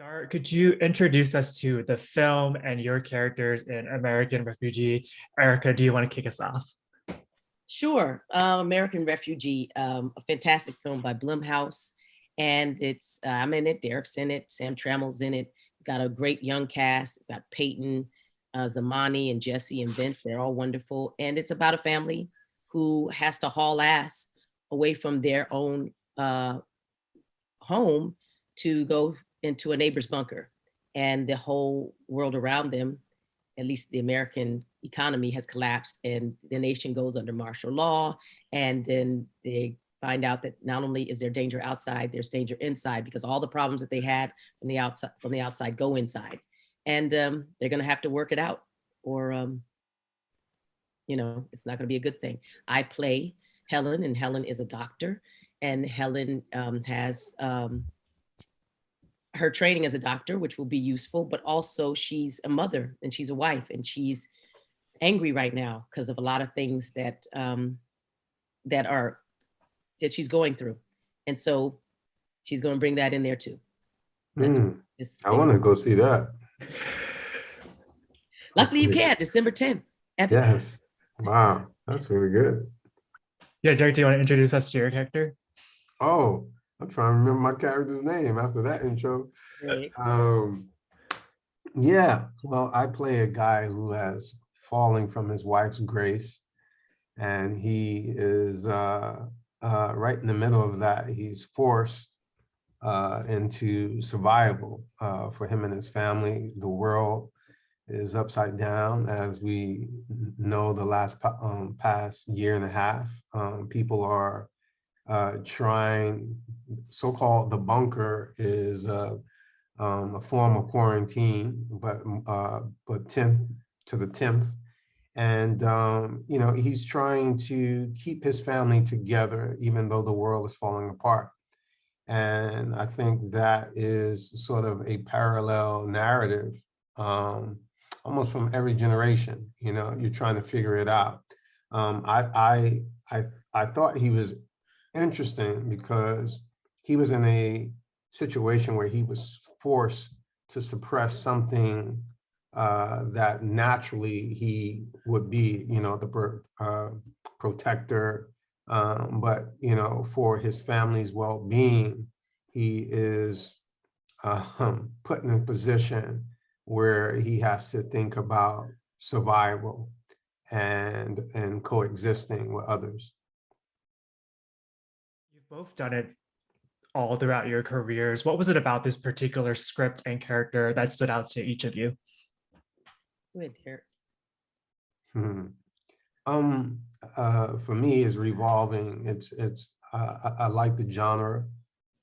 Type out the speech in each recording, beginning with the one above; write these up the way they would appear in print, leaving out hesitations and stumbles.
start, could you introduce us to the film and your characters in American Refugee? Erika, do you want to kick us off? Sure. American Refugee, a fantastic film by Blumhouse. And it's, I'm in it, Derek's in it, Sam Trammell's in it. Got a great young cast. Got Peyton, Zamani, and Jesse and Vince. They're all wonderful. And it's about a family who has to haul ass away from their own home to go into a neighbor's bunker. And the whole world around them, at least the American economy, has collapsed and the nation goes under martial law. And then they find out that not only is there danger outside, there's danger inside, because all the problems that they had from the outside go inside. And they're gonna have to work it out, or it's not gonna be a good thing. I play Helen, and Helen is a doctor, and Helen has her training as a doctor, which will be useful, but also she's a mother and she's a wife, and she's angry right now because of a lot of things that she's going through. And so she's going to bring that in there too. I want to go see that. Luckily you can, December 10th. Yes. Wow. That's really good. Yeah, Derek, do you want to introduce us to your character? Oh, I'm trying to remember my character's name after that intro. Right. Yeah, well, I play a guy who has fallen from his wife's grace, and he is right in the middle of that. He's forced into survival for him and his family. The world is upside down, as we know. The last past year and a half, people are trying. So-called the bunker is a form of quarantine, but 10th to the 10th. And, he's trying to keep his family together, even though the world is falling apart. And I think that is sort of a parallel narrative, almost from every generation. You're trying to figure it out. I thought he was interesting because he was in a situation where he was forced to suppress something that naturally he would be, the protector. But, for his family's well-being, he is put in a position where he has to think about survival and coexisting with others. You've both done it all throughout your careers. What was it about this particular script and character that stood out to each of you? Good, Derek. For me, it's revolving. I like the genre.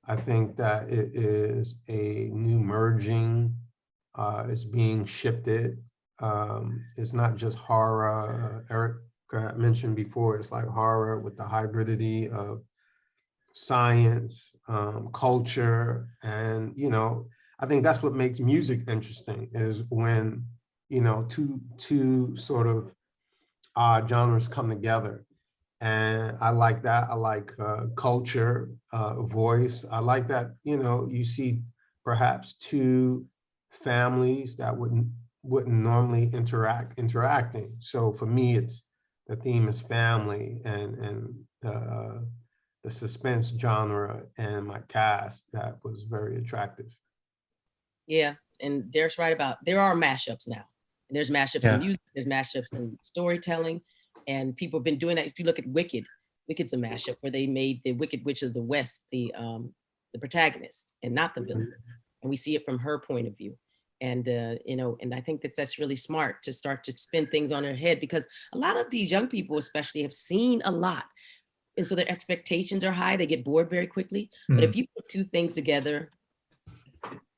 I think that it is a new merging. It's being shifted. It's not just horror. Erika mentioned before, it's like horror with the hybridity of science, culture, and I think that's what makes music interesting, is when two sort of genres come together. And I like that. I like culture, voice. I like that you see perhaps two families that wouldn't normally interacting. So for me, it's the theme is family, and the suspense genre and my cast that was very attractive. Yeah, and Derek's right about, there are mashups now. And there's mashups in music, there's mashups in storytelling, and people have been doing that. If you look at Wicked, Wicked's a mashup where they made the Wicked Witch of the West the protagonist and not the villain. And we see it from her point of view. And and I think that's really smart to start to spin things on their head, because a lot of these young people especially have seen a lot. And so their expectations are high, they get bored very quickly. But if you put two things together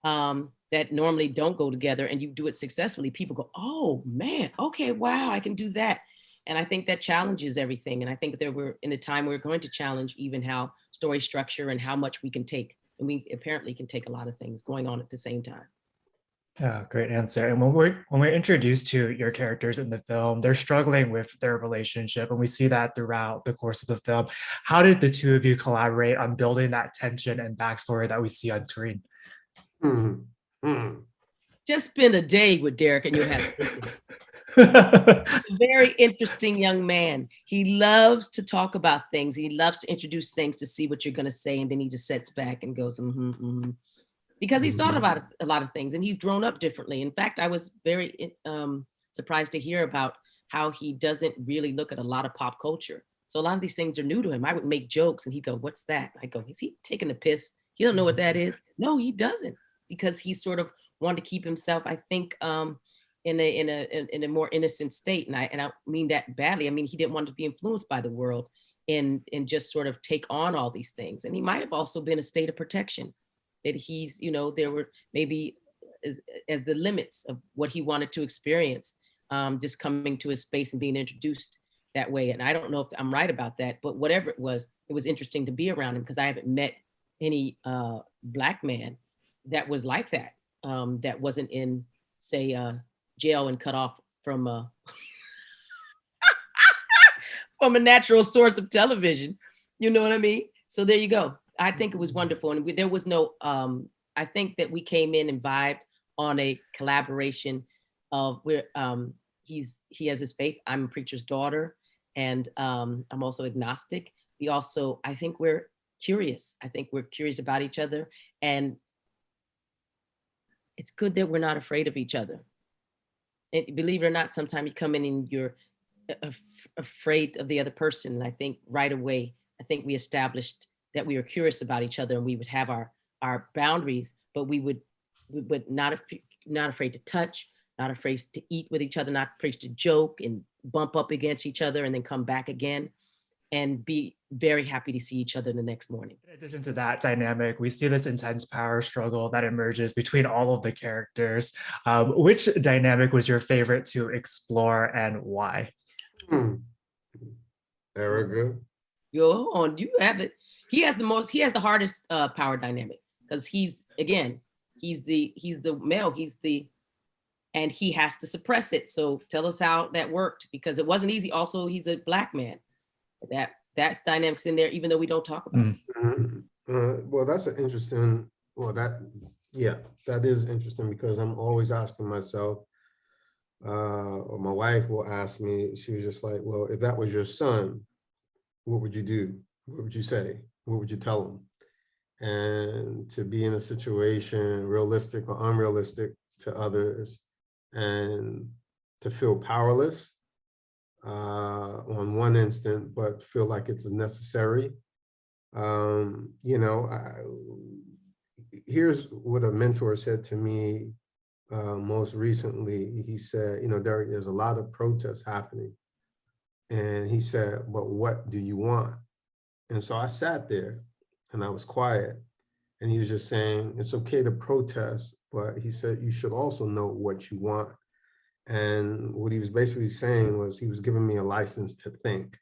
that normally don't go together, and you do it successfully, people go, oh man, okay, wow, I can do that. And I think that challenges everything. And I think that we're in a time where we're going to challenge even how story structure and how much we can take. And we apparently can take a lot of things going on at the same time. Oh, great answer. And when we're introduced to your characters in the film, they're struggling with their relationship, and we see that throughout the course of the film. How did the two of you collaborate on building that tension and backstory that we see on screen? Just spend a day with Derek and you'll have a very interesting young man. He loves to talk about things. He loves to introduce things to see what you're going to say. And then he just sits back and goes, because he's thought about a lot of things and he's grown up differently. In fact, I was very surprised to hear about how he doesn't really look at a lot of pop culture. So a lot of these things are new to him. I would make jokes and he'd go, "What's that?" I go, "Is he taking the piss? He don't know what that is." No, he doesn't, because he sort of wanted to keep himself, I think, in a more innocent state. And I don't mean that badly. I mean, he didn't want to be influenced by the world and just sort of take on all these things. And he might have also been a state of protection, that he's, there were maybe as the limits of what he wanted to experience, just coming to his space and being introduced that way. And I don't know if I'm right about that, but whatever it was interesting to be around him, because I haven't met any Black man that was like that, that wasn't in, say, jail and cut off from from a natural source of television. You know what I mean? So there you go. I think it was wonderful. And there was no, I think that we came in and vibed on a collaboration of where he has his faith. I'm a preacher's daughter, and I'm also agnostic. I think we're curious. I think we're curious about each other. And it's good that we're not afraid of each other. And believe it or not, sometimes you come in and you're afraid of the other person. And I think right away, we established that we were curious about each other, and we would have our boundaries, but we would not afraid to touch, not afraid to eat with each other, not afraid to joke and bump up against each other and then come back again and be very happy to see each other the next morning. In addition to that dynamic, we see this intense power struggle that emerges between all of the characters. Which dynamic was your favorite to explore, and why? Erika. Go on, you have it. He has the hardest power dynamic, because he's the male, and he has to suppress it. So tell us how that worked, because it wasn't easy. Also, he's a Black man. That's dynamics in there, even though we don't talk about it. Well, that's an interesting, that is interesting, because I'm always asking myself, or my wife will ask me, she was just like, well, if that was your son, what would you do? What would you say? What would you tell him? And to be in a situation, realistic or unrealistic to others, and to feel powerless on one instant, but feel like it's necessary. Here's what a mentor said to me most recently. He said, Derek, there's a lot of protests happening. And he said, but what do you want? And so I sat there and I was quiet. And he was just saying, it's okay to protest, but he said, you should also know what you want. And what he was basically saying was, he was giving me a license to think.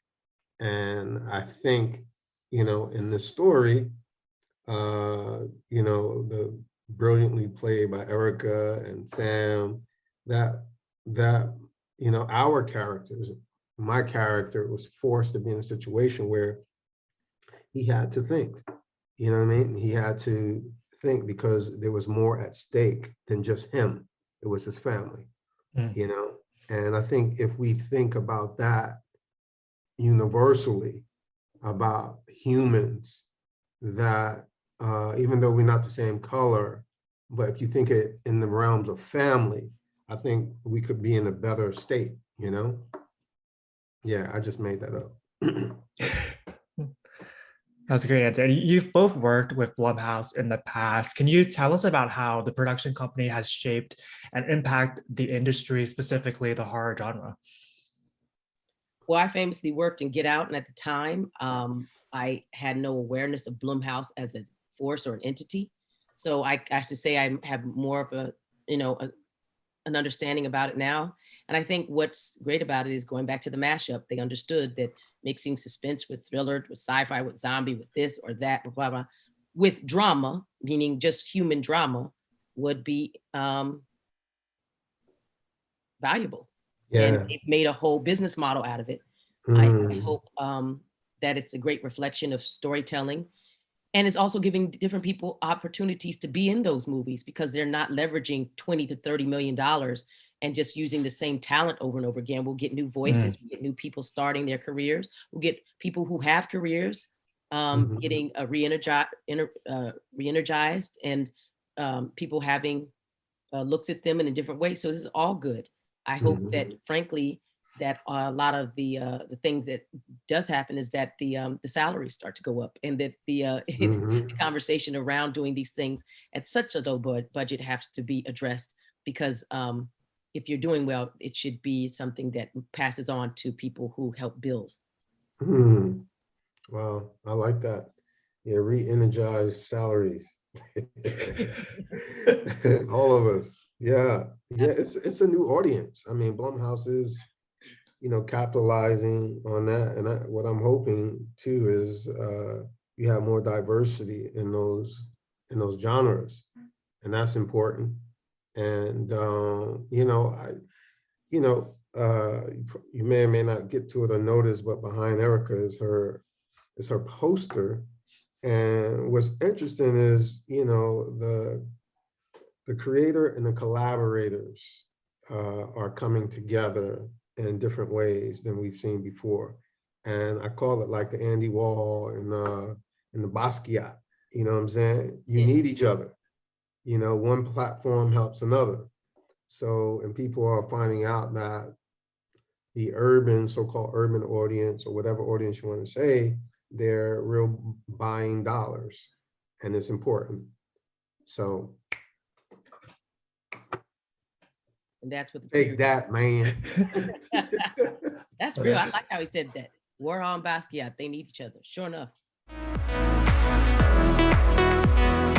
And I think, in this story, the brilliantly played by Erika and Sam, that our characters, my character was forced to be in a situation where he had to think, you know what I mean? He had to think, because there was more at stake than just him. It was his family, And I think if we think about that universally, about humans, that even though we're not the same color, but if you think it in the realms of family, I think we could be in a better state, Yeah, I just made that up. That's a great answer. You've both worked with Blumhouse in the past. Can you tell us about how the production company has shaped and impacted the industry, specifically the horror genre? Well, I famously worked in Get Out, and at the time, I had no awareness of Blumhouse as a force or an entity. So I have to say I have more of an understanding about it now. And I think what's great about it is, going back to the mashup, they understood that mixing suspense with thriller, with sci-fi, with zombie, with this or that, blah, blah, blah, with drama, meaning just human drama, would be valuable. Yeah. And they've made a whole business model out of it. I hope that it's a great reflection of storytelling. And it's also giving different people opportunities to be in those movies because they're not leveraging 20 to 30 million dollars and just using the same talent over and over again. We'll get new voices, we'll get new people starting their careers, we'll get people who have careers getting re-energized, and people having looks at them in a different way. So this is all good. I hope that, frankly, that a lot of the things that does happen is that the salaries start to go up, and that the the conversation around doing these things at such a low budget has to be addressed, because if you're doing well, it should be something that passes on to people who help build. Well, I like that. Yeah, re-energize salaries. All of us. Yeah. Yeah, it's a new audience. I mean, Blumhouse is, capitalizing on that. And what I'm hoping too is you have more diversity in those genres, and that's important. And you may or may not get to it or notice, but behind Erika is her poster. And what's interesting is, the creator and the collaborators are coming together in different ways than we've seen before. And I call it like the Andy Wall and the Basquiat, you know what I'm saying? You need each other. One platform helps another. So, and people are finding out that the so-called urban audience, or whatever audience you want to say, they're real buying dollars, and it's important. So and that's what take that, man. That's real. I like how he said that. Warhol and Basquiat, they need each other. Sure enough.